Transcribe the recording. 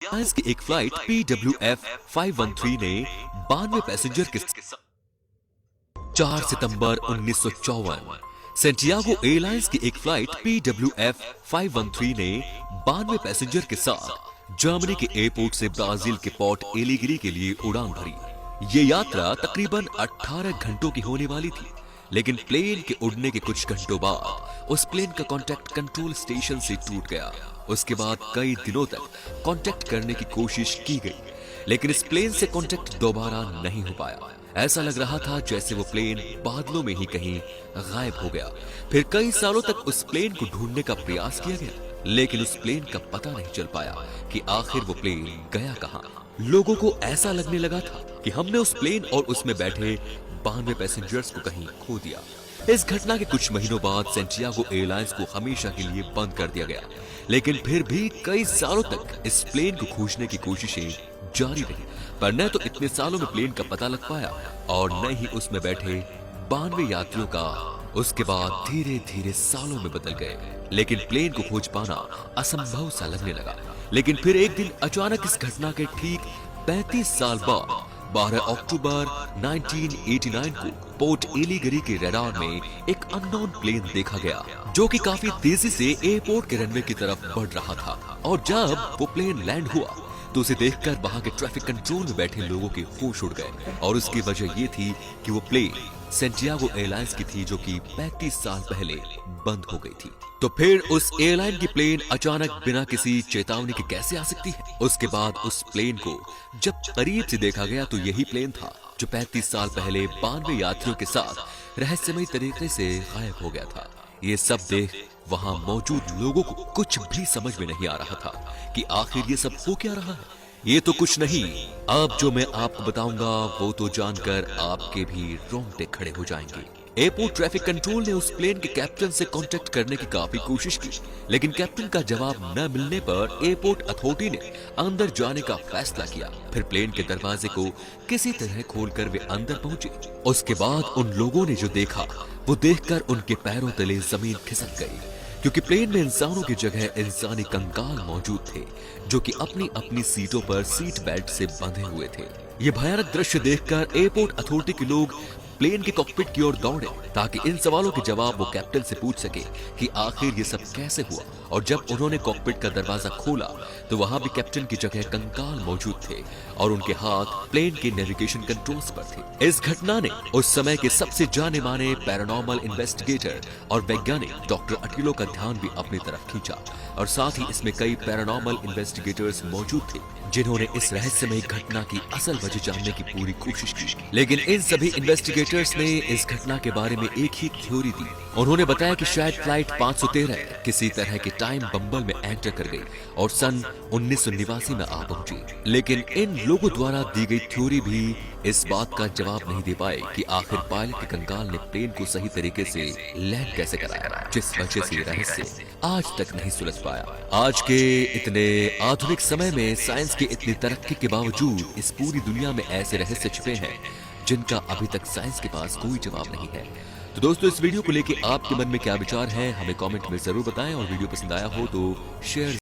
Airlines की एक flight PWF 513 ने 92 पैसेंजर के 4 सितंबर 1954। सेंटियागो एयरलाइंस की एक फ्लाइट PWF 513 ने 92 पैसेंजर के साथ जर्मनी के एयरपोर्ट से ब्राजील के पोर्ट एलिगरी के लिए उड़ान भरी। ये यात्रा तकरीबन 18 घंटों की होने वाली थी, लेकिन प्लेन के उड़ने के कुछ घंटों बाद उस प्लेन का कांटेक्ट कंट्रोल स्टेशन से टूट गया। उसके बाद कई दिनों तक कांटेक्ट करने की कोशिश की गई, लेकिन इस प्लेन से कांटेक्ट दोबारा नहीं हो पाया। ऐसा लग रहा था जैसे वो प्लेन बादलों में ही कहीं गायब हो गया। फिर कई सालों तक उस प्लेन को ढूंढने का प्रयास किया गया, लेकिन उस प्लेन का पता नहीं चल पाया कि आखिर वो प्लेन गया कहां। लोगों को ऐसा लगने लगा था कि हमने उस प्लेन और उसमें बैठे 92 पैसेंजर्स को कहीं खो दिया। इस घटना के कुछ महीनों बाद सेंटियागो एयरलाइंस को हमेशा के लिए बंद कर दिया गया, लेकिन फिर भी कई सालों तक इस प्लेन को खोजने की कोशिशें जारी रही। पर न तो इतने सालों में प्लेन का पता लग पाया और न ही उसमें बैठे 92 यात्रियों का उसके बाद धीरे धीरे सालों में बदल गए, लेकिन प्लेन को खोज पाना असंभव सा लगने लगा। लेकिन फिर एक दिन अचानक इस घटना के ठीक 35 साल बाद 12 अक्टूबर 1989 को पोर्ट एलिगरी के रडार में एक अननोन प्लेन देखा गया, जो कि काफी तेजी से एयरपोर्ट के रनवे की तरफ बढ़ रहा था। और जब वो प्लेन लैंड हुआ तो उसे देखकर वहां के ट्रैफिक कंट्रोल में बैठे लोगों के होश उड़ गए, और उसकी वजह ये थी कि वो प्लेन सेंटियागो एयरलाइंस की थी, जो कि 35 साल पहले बंद हो गई थी। तो फिर उस एयरलाइन की प्लेन अचानक बिना किसी चेतावनी के कैसे आ सकती है? उसके बाद उस प्लेन को जब करीब से देखा गया तो यही प्लेन था जो 35 साल पहले 92 यात्रियों के साथ रहस्यमयी तरीके से गायब हो गया था। ये सब देख वहां मौजूद लोगों को कुछ भी समझ में नहीं आ रहा था कि आखिर ये सब हो क्या रहा है। ये तो कुछ नहीं, अब जो मैं आपको बताऊंगा वो तो जानकर आपके भी रोंगटे खड़े हो जाएंगे। एयरपोर्ट ट्रैफिक कंट्रोल ने उस प्लेन के कैप्टन से कांटेक्ट करने की काफी कोशिश की, लेकिन कैप्टन का जवाब न मिलने पर एयरपोर्ट अथॉरिटी ने अंदर जाने का फैसला किया। फिर प्लेन के दरवाजे को किसी तरह खोलकर वे अंदर पहुंचे। उसके बाद उन लोगों ने जो देखा वो देखकर उनके पैरों तले जमीन खिसक गई, क्योंकि प्लेन में इंसानों की जगह इंसानी कंकाल मौजूद थे, जो कि अपनी अपनी सीटों पर सीट बेल्ट से बंधे हुए थे। ये भयानक दृश्य देखकर एयरपोर्ट अथॉरिटी के लोग प्लेन के कॉकपिट की ओर दौड़े ताकि इन सवालों के जवाब वो कैप्टन से पूछ सके कि आखिर ये सब कैसे हुआ। और जब उन्होंने कॉकपिट का दरवाजा खोला तो वहां भी कैप्टन की जगह कंकाल मौजूद थे और उनके हाथ प्लेन के नेविगेशन कंट्रोल्स पर थे। इस घटना ने उस समय के सबसे जाने माने पैरानॉर्मल इन्वेस्टिगेटर और वैज्ञानिक डॉक्टर अटिलो का ध्यान भी अपनी तरफ खींचा, और साथ ही इसमें कई पैरानॉर्मल इन्वेस्टिगेटर्स मौजूद थे जिन्होंने इस रहस्यमयी घटना की असल वजह जानने की पूरी कोशिश की। लेकिन इन सभी इन्वेस्टिगेटर्स ने इस घटना के बारे में एक ही थ्योरी दी। उन्होंने बताया कि शायद फ्लाइट 513 किसी तरह के टाइम बम्बल में एंटर कर गई और सन 1989 में आ पहुंची। लेकिन इन लोगों द्वारा दी गई थ्योरी भी इस बात का जवाब नहीं दे पाए कि आखिर पायलट के कंकाल ने प्लेन को सही तरीके से लैंड कैसे कराया, जिस वजह से रहस्य आज तक नहीं सुलझ पाया। आज के इतने आधुनिक समय में साइंस की इतनी तरक्की के बावजूद इस पूरी दुनिया में ऐसे रहस्य छिपे हैं जिनका अभी तक साइंस के पास कोई जवाब नहीं है। तो दोस्तों, इस वीडियो को लेके आपके मन में क्या विचार है हमें कमेंट में जरूर बताएं, और वीडियो पसंद आया हो तो शेयर